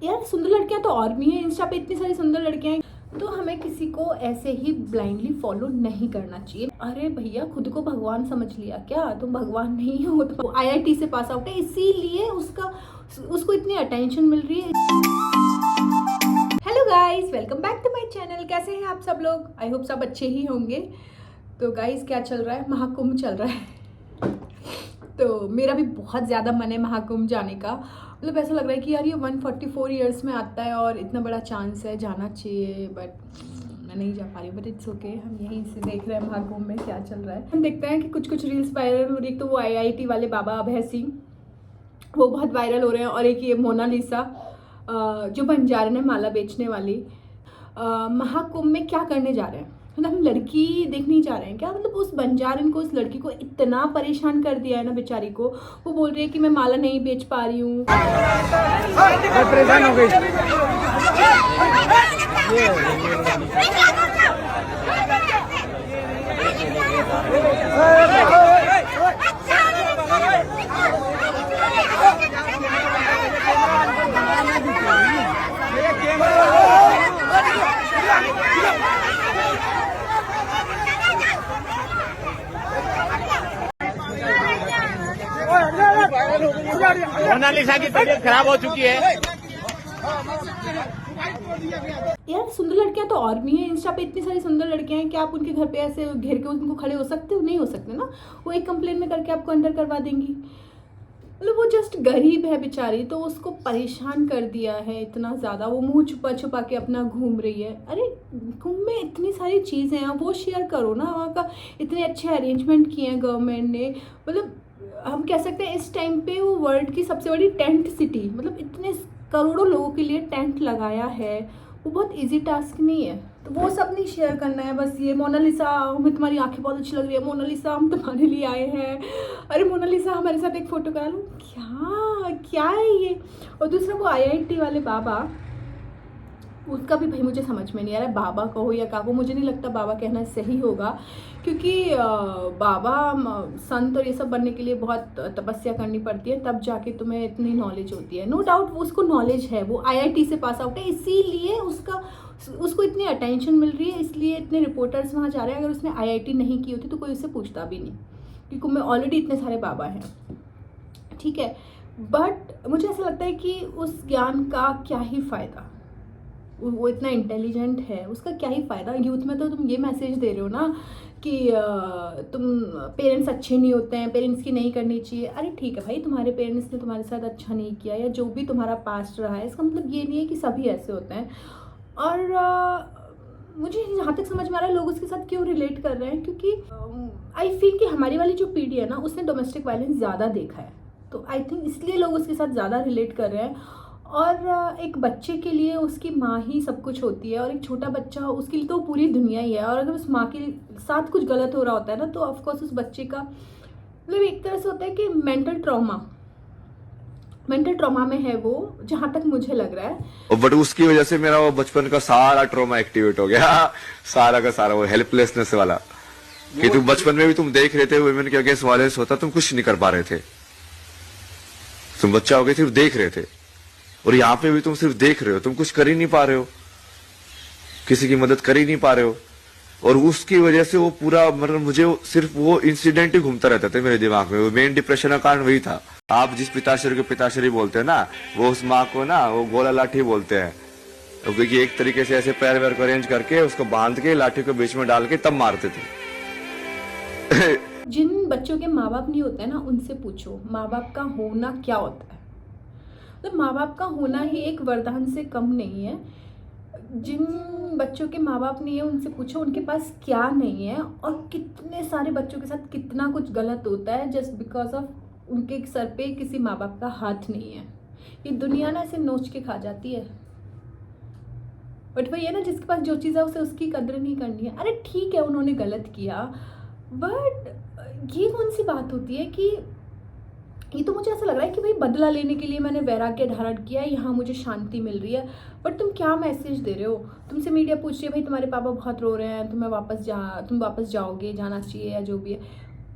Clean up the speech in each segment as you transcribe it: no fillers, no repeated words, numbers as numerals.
यार सुंदर लड़कियां तो और भी हैं, इंस्टा पे इतनी सारी सुंदर लड़कियां हैं, तो हमें किसी को ऐसे ही ब्लाइंडली फॉलो नहीं करना चाहिए। अरे भैया, खुद को भगवान समझ लिया क्या? तुम भगवान नहीं हो, तो आईआईटी से पास आउट है, इसीलिए उसको इतनी अटेंशन मिल रही है। Hello guys, welcome back to my channel. कैसे हैं आप सब लोग? आई होप सब अच्छे ही होंगे। तो गाइस, क्या चल रहा है? महाकुंभ चल रहा है। तो मेरा भी बहुत ज़्यादा मन है महाकुंभ जाने का। मतलब ऐसा लग रहा है कि यार ये 144 ईयर्स में आता है और इतना बड़ा चांस है, जाना चाहिए, बट मैं नहीं जा पा रही। बट इट्स ओके, हम यहीं से देख रहे हैं महाकुंभ में क्या चल रहा है। हम देखते हैं कि कुछ रील्स वायरल हो रही है। तो वो आईआईटी वाले बाबा अभय सिंह, वो बहुत वायरल हो रहे हैं। और एक ये मोनालिसा जो बंजारन है, माला बेचने वाली, महाकुंभ में क्या करने जा रहे हैं? मतलब हम लड़की देखने जा रहे हैं क्या? मतलब उस बंजारन को, उस लड़की को इतना परेशान कर दिया है ना बेचारी को। वो बोल रही है कि मैं माला नहीं बेच पा रही हूँ। परेशान हो गई। मोनालिसा की तबीयत खराब हो चुकी है। यार सुंदर लड़कियां तो और भी हैं, इंस्टा पे इतनी सारी सुंदर लड़कियां हैं। क्या आप उनके घर पे ऐसे घेर के उनको खड़े हो सकते हो? नहीं हो सकते ना। वो एक कंप्लेन में करके आपको अंदर करवा देंगी। मतलब वो जस्ट गरीब है बेचारी, तो उसको परेशान कर दिया है इतना ज़्यादा। वो मुंह छुपा छुपा के अपना घूम रही है। अरे कुंभ में इतनी सारी चीज़ें हैं, वो शेयर करो ना। वहाँ का इतने अच्छे अरेंजमेंट किए हैं गवर्नमेंट ने। मतलब हम कह सकते हैं इस टाइम पे वो वर्ल्ड की सबसे बड़ी टेंट सिटी, मतलब इतने करोड़ों लोगों के लिए टेंट लगाया है। वो बहुत इजी टास्क नहीं है। तो वो सब नहीं शेयर करना है। बस ये मोनालिसा, हमें तुम्हारी आंखें बहुत अच्छी लग रही है, मोनालिसा हम तुम्हारे लिए आए हैं, अरे मोनालिसा हमारे साथ एक फ़ोटो करा लो। क्या क्या है ये? और दूसरा वो आईआईटी वाले बाबा, उसका भी भाई मुझे समझ में नहीं आ रहा है। बाबा कहो या काको, मुझे नहीं लगता बाबा कहना सही होगा, क्योंकि बाबा संत और ये सब बनने के लिए बहुत तपस्या करनी पड़ती है, तब जाके तुम्हें इतनी नॉलेज होती है। नो डाउट उसको नॉलेज है, वो आईआईटी से पास आउट है, इसीलिए उसको इतनी अटेंशन मिल रही है, इसलिए इतने रिपोर्टर्स वहाँ जा रहे हैं। अगर उसने आईआईटी नहीं की होती तो कोई उससे पूछता भी नहीं, क्योंकि में ऑलरेडी इतने सारे बाबा हैं, ठीक है। बट मुझे ऐसा लगता है कि उस ज्ञान का क्या ही फ़ायदा? वो इतना इंटेलिजेंट है, उसका क्या ही फ़ायदा? यूथ में तो तुम ये मैसेज दे रहे हो ना कि तुम पेरेंट्स अच्छे नहीं होते हैं, पेरेंट्स की नहीं करनी चाहिए। अरे ठीक है भाई, तुम्हारे पेरेंट्स ने तुम्हारे साथ अच्छा नहीं किया या जो भी तुम्हारा पास्ट रहा है, इसका मतलब ये नहीं है कि सभी ऐसे होते हैं। और मुझे जहाँ तक समझ में आ रहा है, लोग उसके साथ क्यों रिलेट कर रहे हैं, क्योंकि आई फील कि हमारी वाली जो पीढ़ी है ना, उसने डोमेस्टिक वायलेंस ज़्यादा देखा है, तो आई थिंक इसलिए लोग उसके साथ ज़्यादा रिलेट कर रहे हैं। और एक बच्चे के लिए उसकी माँ ही सब कुछ होती है, और एक छोटा बच्चा उसके लिए तो पूरी दुनिया ही है। और अगर उस माँ के साथ कुछ गलत हो रहा होता है ना, तो ऑफकोर्स उस बच्चे का मतलब एक तरह से होता है कि मेंटल ट्रॉमा में है वो, जहाँ तक मुझे लग रहा है। बट उसकी वजह से मेरा वो बचपन का सारा ट्रॉमा एक्टिवेट हो गया। सारा का सारा वो हेल्पलेसनेस वाला, कि तुम बचपन में भी तुम देख रहे थे वुमेन के अगेंस्ट वायलेंस होता, तुम कुछ नहीं कर पा रहे थे। तुम बच्चा हो गए, सिर्फ देख रहे थे। और यहाँ पे भी तुम सिर्फ देख रहे हो, तुम कुछ कर ही नहीं पा रहे हो, किसी की मदद कर ही नहीं पा रहे हो। और उसकी वजह से वो पूरा, मतलब मुझे सिर्फ वो इंसिडेंट ही घूमता रहता था मेरे दिमाग में। वो मेन डिप्रेशन का कारण वही था। आप जिस पिताश्री को पिताश्री बोलते हैं ना, वो उस माँ को ना वो गोला लाठी बोलते हैं, क्योंकि एक तरीके से ऐसे पैर वैर को अरेंज करके उसको बांध के लाठी को बीच में डाल के तब मारते थे। जिन बच्चों के माँ बाप नहीं होते हैं ना, उनसे पूछो माँ बाप का होना क्या होता है। मतलब माँ बाप का होना ही एक वरदान से कम नहीं है। जिन बच्चों के माँ बाप नहीं है, उनसे पूछो उनके पास क्या नहीं है। और कितने सारे बच्चों के साथ कितना कुछ गलत होता है जस्ट बिकॉज ऑफ उनके सर पे किसी माँ बाप का हाथ नहीं है। ये दुनिया ना ऐसे नोच के खा जाती है। बट वही है ना, जिसके पास जो चीज़ है उसे उसकी कदर नहीं करनी है। अरे ठीक है, उन्होंने गलत किया, बट ये कौन सी बात होती है कि ये तो मुझे ऐसा लग रहा है कि भाई बदला लेने के लिए मैंने वैराग्य धारण किया, यहाँ मुझे शांति मिल रही है। बट तुम क्या मैसेज दे रहे हो? तुमसे मीडिया पूछ रही है भाई तुम्हारे पापा बहुत रो रहे हैं, तुम वापस जाओगे, जाना चाहिए या जो भी है।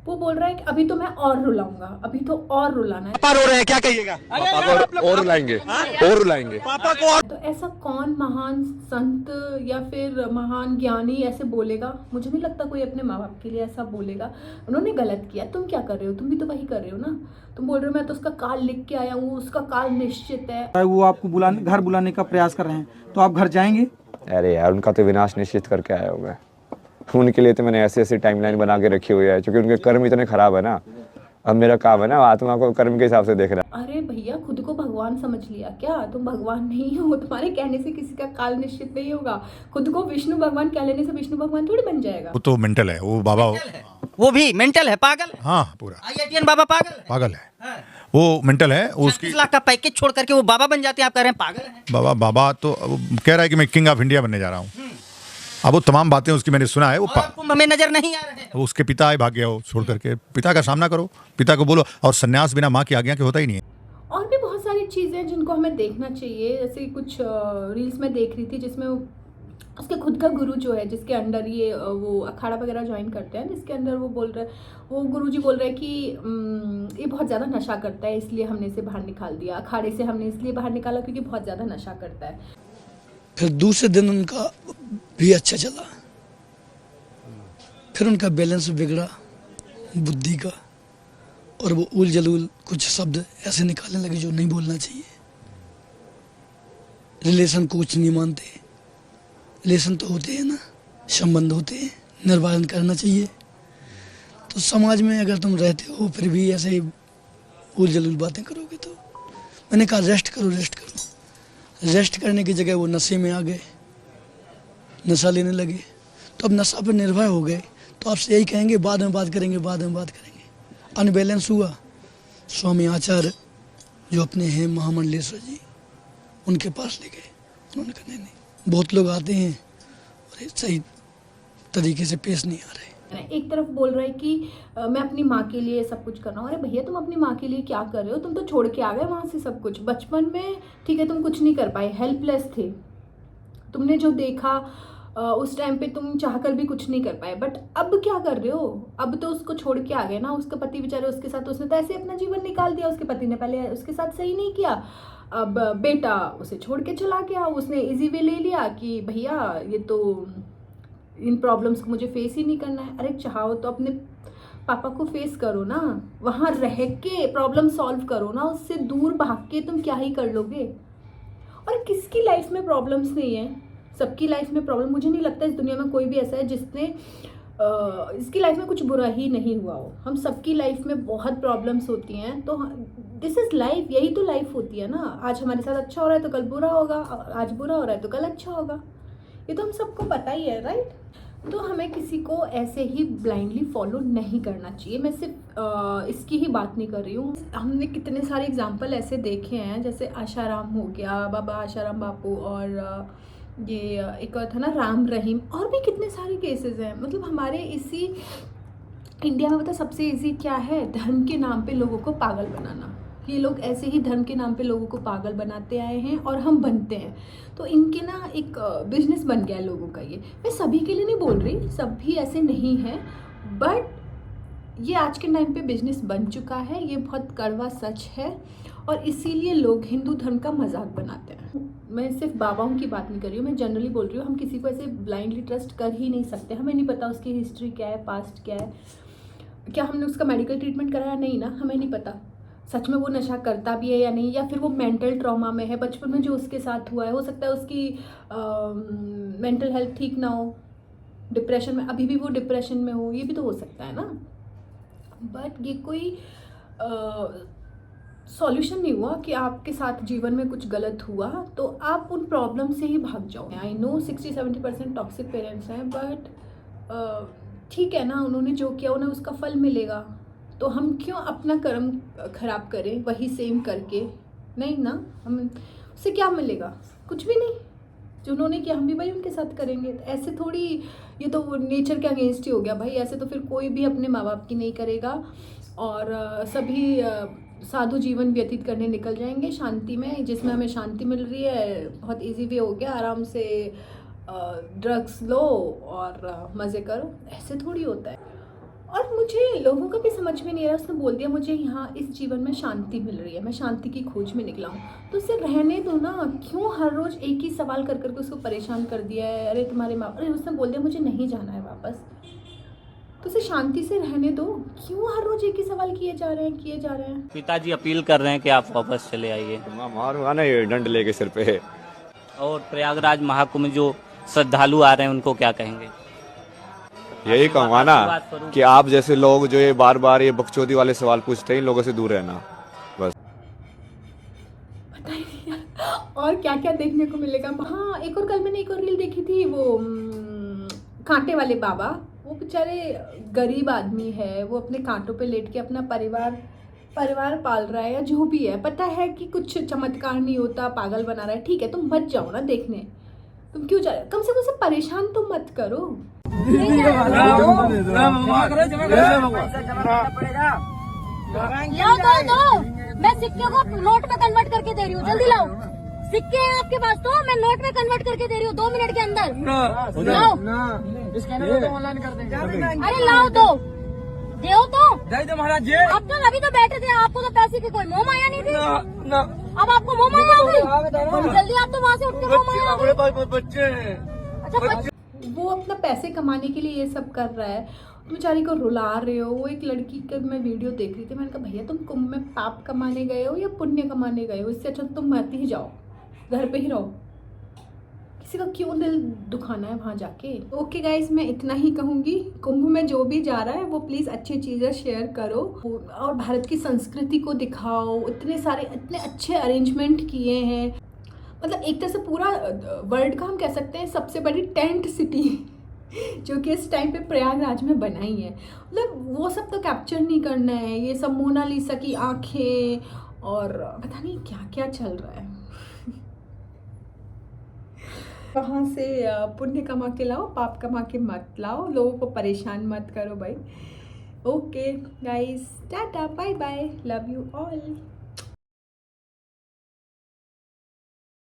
वो बोल रहा है कि अभी तो मैं और रुलाऊंगा, अभी तो और रुलाना है। पापा रो रहे हैं, क्या कहिएगा? पापा को और रुलाएंगे, और रुलाएंगे। पापा को और तो ऐसा कौन महान संत या फिर महान ज्ञानी ऐसे बोलेगा? मुझे नहीं लगता कोई अपने माँ बाप के लिए ऐसा बोलेगा। उन्होंने गलत किया, तुम क्या कर रहे हो? तुम भी तो वही कर रहे हो ना। तुम बोल रहे हो मैं तो उसका काल लिख के आया हूँ, उसका काल निश्चित है। वो आपको घर बुलाने का प्रयास कर रहे हैं, तो आप घर जाएंगे? अरे यार, उनका तो विनाश निश्चित करके आया हूँ मैं। उनके लिए तो मैंने ऐसी ऐसी टाइमलाइन बना के रखी हुई है, क्योंकि उनके कर्म इतने खराब है ना। अब मेरा काम है ना आत्मा को कर्म के हिसाब से देखना। अरे भैया, खुद को भगवान समझ लिया क्या? तुम भगवान नहीं हो, तुम्हारे कहने से किसी का काल निश्चित नहीं होगा। खुद को विष्णु भगवान कह लेने से विष्णु भगवान थोड़ी बन जाएगा। वो तो मेंटल है, वो बाबा वो भी मेंटल है, पागल है। हाँ पूरा IITN बाबा पागल है। वो मेंटल है। उसकी 30 लाख का पैकेज छोड़ करके वो बाबा बन जाते हैं, आप कह रहे हैं पागल है। बाबा तो वो कह रहा है कि मैं किंग ऑफ इंडिया बनने जा रहा हूँ। अब वो तमाम बातें उसकी मैंने सुना है। वो और कुंभ में नजर नहीं आ रहे हैं। वो उसके पिता आए, भाग गया वो छोड़ करके। पिता का सामना करो, पिता को बोलो। और सन्यास बिना माँ की आज्ञा के होता ही नहीं है। और भी बहुत सारी चीज़ें हैं जिनको हमें देखना चाहिए। जैसे कुछ रील्स में देख रही थी जिसमें उसके खुद का गुरु जो है, जिसके अंडर ये वो अखाड़ा वगैरह ज्वाइन करते हैं, जिसके अंदर वो बोल रहे, वो गुरुजी बोल रहे हैं कि ये बहुत ज़्यादा नशा करता है, इसलिए हमने इसे बाहर निकाल दिया। अखाड़े से हमने इसलिए बाहर निकाला क्योंकि बहुत ज़्यादा नशा करता है। फिर दूसरे दिन उनका भी अच्छा चला, फिर उनका बैलेंस बिगड़ा बुद्धि का, और वो उल जलूल कुछ शब्द ऐसे निकालने लगे जो नहीं बोलना चाहिए। रिलेशन को कुछ नहीं मानते। रिलेशन तो होते हैं ना, संबंध होते हैं, निर्वाहन करना चाहिए। तो समाज में अगर तुम रहते हो फिर भी ऐसे ही उल जलूल बातें करोगे तो मैंने कहा रेस्ट करो, रेस्ट करो। रेस्ट करने की जगह वो नशे में आ गए, नशा लेने लगे। तो अब नशा पर निर्भर हो गए तो आपसे यही कहेंगे बाद में बात करेंगे, बाद में बात करेंगे। अनबैलेंस हुआ। स्वामी आचार्य जो अपने हैं महामंडलेश्वर जी, उनके पास ले गए। उन्होंने कहा नहीं, बहुत लोग आते हैं और सही तरीके से पेश नहीं आ रहे। एक तरफ बोल रहा है कि मैं अपनी माँ के लिए सब कुछ कर रहा हूँ। अरे भैया, तुम अपनी माँ के लिए क्या कर रहे हो? तुम तो छोड़ के आ गए वहाँ से सब कुछ। बचपन में ठीक है तुम कुछ नहीं कर पाए, हेल्पलेस थे। तुमने जो देखा उस टाइम पे तुम चाहकर भी कुछ नहीं कर पाए, बट अब क्या कर रहे हो? अब तो उसको छोड़ के आ गए ना। उसका पति बेचारे उसके साथ, उसने तो ऐसे अपना जीवन निकाल दिया। उसके पति ने पहले उसके साथ सही नहीं किया, अब बेटा उसे छोड़ के चला गया। उसने इजी वे ले लिया कि भैया ये तो इन प्रॉब्लम्स को मुझे फेस ही नहीं करना है। अरे चाहो तो अपने पापा को फेस करो ना, वहाँ रह के प्रॉब्लम सॉल्व करो ना। उससे दूर भाग के तुम क्या ही कर लोगे? और किसकी लाइफ में प्रॉब्लम्स नहीं है? सबकी लाइफ में प्रॉब्लम। मुझे नहीं लगता इस दुनिया में कोई भी ऐसा है जिसने इसकी लाइफ में कुछ बुरा ही नहीं हुआ हो। हम सबकी लाइफ में बहुत प्रॉब्लम्स होती हैं। तो दिस इज़ लाइफ, यही तो लाइफ होती है ना। आज हमारे साथ अच्छा हो रहा है तो कल बुरा होगा, आज बुरा हो रहा है तो कल अच्छा होगा। ये तो हम सबको पता ही है, राइट? तो हमें किसी को ऐसे ही ब्लाइंडली फॉलो नहीं करना चाहिए। मैं सिर्फ इसकी ही बात नहीं कर रही हूँ। हमने कितने सारे एग्जाम्पल ऐसे देखे हैं, जैसे आशाराम हो गया, बाबा आशाराम बापू, और ये एक और था ना राम रहीम, और भी कितने सारे केसेस हैं। मतलब हमारे इसी इंडिया में पता सबसे इजी क्या है? धर्म के नाम पे लोगों को पागल बनाना। ये लोग ऐसे ही धर्म के नाम पे लोगों को पागल बनाते आए हैं और हम बनते हैं। तो इनके ना एक बिजनेस बन गया है लोगों का। ये मैं सभी के लिए नहीं बोल रही, सब भी ऐसे नहीं हैं, बट ये आज के टाइम पे बिजनेस बन चुका है। ये बहुत कड़वा सच है और इसीलिए लोग हिंदू धर्म का मजाक बनाते हैं। मैं सिर्फ बाबाओं की बात नहीं कर रही हूँ, मैं जनरली बोल रही हूँ। हम किसी को ऐसे ब्लाइंडली ट्रस्ट कर ही नहीं सकते। हमें नहीं पता उसकी हिस्ट्री क्या है, पास्ट क्या है, क्या हमने उसका मेडिकल ट्रीटमेंट कराया नहीं ना, हमें नहीं पता सच में वो नशा करता भी है या नहीं, या फिर वो मेंटल ट्रॉमा में है। बचपन में जो उसके साथ हुआ है, हो सकता है उसकी मेंटल हेल्थ ठीक ना हो, डिप्रेशन में, अभी भी वो डिप्रेशन में हो, ये भी तो हो सकता है ना। बट ये कोई सॉल्यूशन नहीं हुआ कि आपके साथ जीवन में कुछ गलत हुआ तो आप उन प्रॉब्लम से ही भाग जाओ। आई नो 60-70% टॉक्सिक पेरेंट्स हैं, बट ठीक है ना, उन्होंने जो किया उन्हें उसका फल मिलेगा। तो हम क्यों अपना कर्म खराब करें वही सेम करके? नहीं ना, हम उससे क्या मिलेगा? कुछ भी नहीं। जो उन्होंने किया हम भी भाई उनके साथ करेंगे। तो ऐसे थोड़ी, ये तो नेचर के अगेंस्ट ही हो गया भाई। ऐसे तो फिर कोई भी अपने माँ बाप की नहीं करेगा और सभी साधु जीवन व्यतीत करने निकल जाएंगे शांति में, जिसमें हमें शांति मिल रही है। बहुत इजी वे हो गया, आराम से ड्रग्स लो और मज़े करो। ऐसे थोड़ी होता है। और मुझे लोगों का भी समझ में नहीं आ रहा। उसने बोल दिया मुझे यहाँ इस जीवन में शांति मिल रही है, मैं शांति की खोज में निकला हूँ, तो उसे रहने दो ना। क्यों हर रोज़ एक ही सवाल कर करके उसको परेशान कर दिया है? अरे तुम्हारे माँ, अरे उसने बोल दिया मुझे नहीं जाना है वापस, तो उसे शांति से रहने दो। क्यों हर रोज एक ही सवाल किए जा रहे हैं? पिताजी अपील कर रहे हैं कि आप वापस चले आइए। मारूंगा ना ये डंड लेके सिर पे। और प्रयागराज महाकुंभ जो श्रद्धालु आ रहे हैं उनको क्या कहेंगे? यही कहूँगा ना कि आप जैसे लोग जो ये बार बार ये बकचोदी वाले सवाल पूछते हैं, इन लोगों से दूर रहना बस। पता ही नहीं यार और क्या क्या देखने को मिलेगा। हाँ, एक और कल मैंने एक और रील देखी थी, वो कांटे वाले बाबा। वो बेचारे गरीब आदमी है, वो अपने कांटों पे लेट के अपना परिवार पाल रहा है या जो भी है। पता है कि कुछ चमत्कार नहीं होता, पागल बना रहा है, ठीक है, तुम मत जाओ ना देखने, तुम क्यों जा रहे हो? कम से कम उसे परेशान तो मत करो। लाओ दो, मैं सिक्के को नोट में कन्वर्ट करके दे रही हूँ, जल्दी लाओ। सिक्के हैं आपके पास तो मैं नोट में कन्वर्ट करके दे रही हूँ 2 मिनट के अंदर। लाओ, ऑनलाइन कर देंगे। अरे लाओ दो महाराज जी। अब तो अभी तो बैठे थे, आपको तो पैसे की कोई मोह माया नहीं थी। अब आपको मोह माया आ गई जल्दी, आप तो वहाँ से उठ के मोह माया आ गई। बच्चे हैं। अच्छा, वो अपना पैसे कमाने के लिए ये सब कर रहा है, बेचारी को रुला रहे हो। वो एक लड़की का मैं वीडियो देख रही थी, मैंने कहा भैया तुम कुंभ में पाप कमाने गए हो या पुण्य कमाने गए हो? इससे अच्छा तुम मत ही जाओ, घर पे ही रहो। किसी का क्यों दिल दुखाना है वहाँ जाके। ओके गाइज, मैं इतना ही कहूँगी। कुंभ में जो भी जा रहा है वो प्लीज़ अच्छी चीज़ें शेयर करो और भारत की संस्कृति को दिखाओ। इतने अच्छे अरेंजमेंट किए हैं, मतलब एक तरह से पूरा वर्ल्ड का हम कह सकते हैं सबसे बड़ी टेंट सिटी जो कि इस टाइम पे प्रयागराज में बनाई है। मतलब वो सब तो कैप्चर नहीं करना है। ये सब मोनालिसा की आंखें और पता नहीं क्या क्या चल रहा है। वहाँ से पुण्य कमा के लाओ, पाप कमा के मत लाओ, लोगों को परेशान मत करो भाई। Okay guys, tata, bye bye, love you all.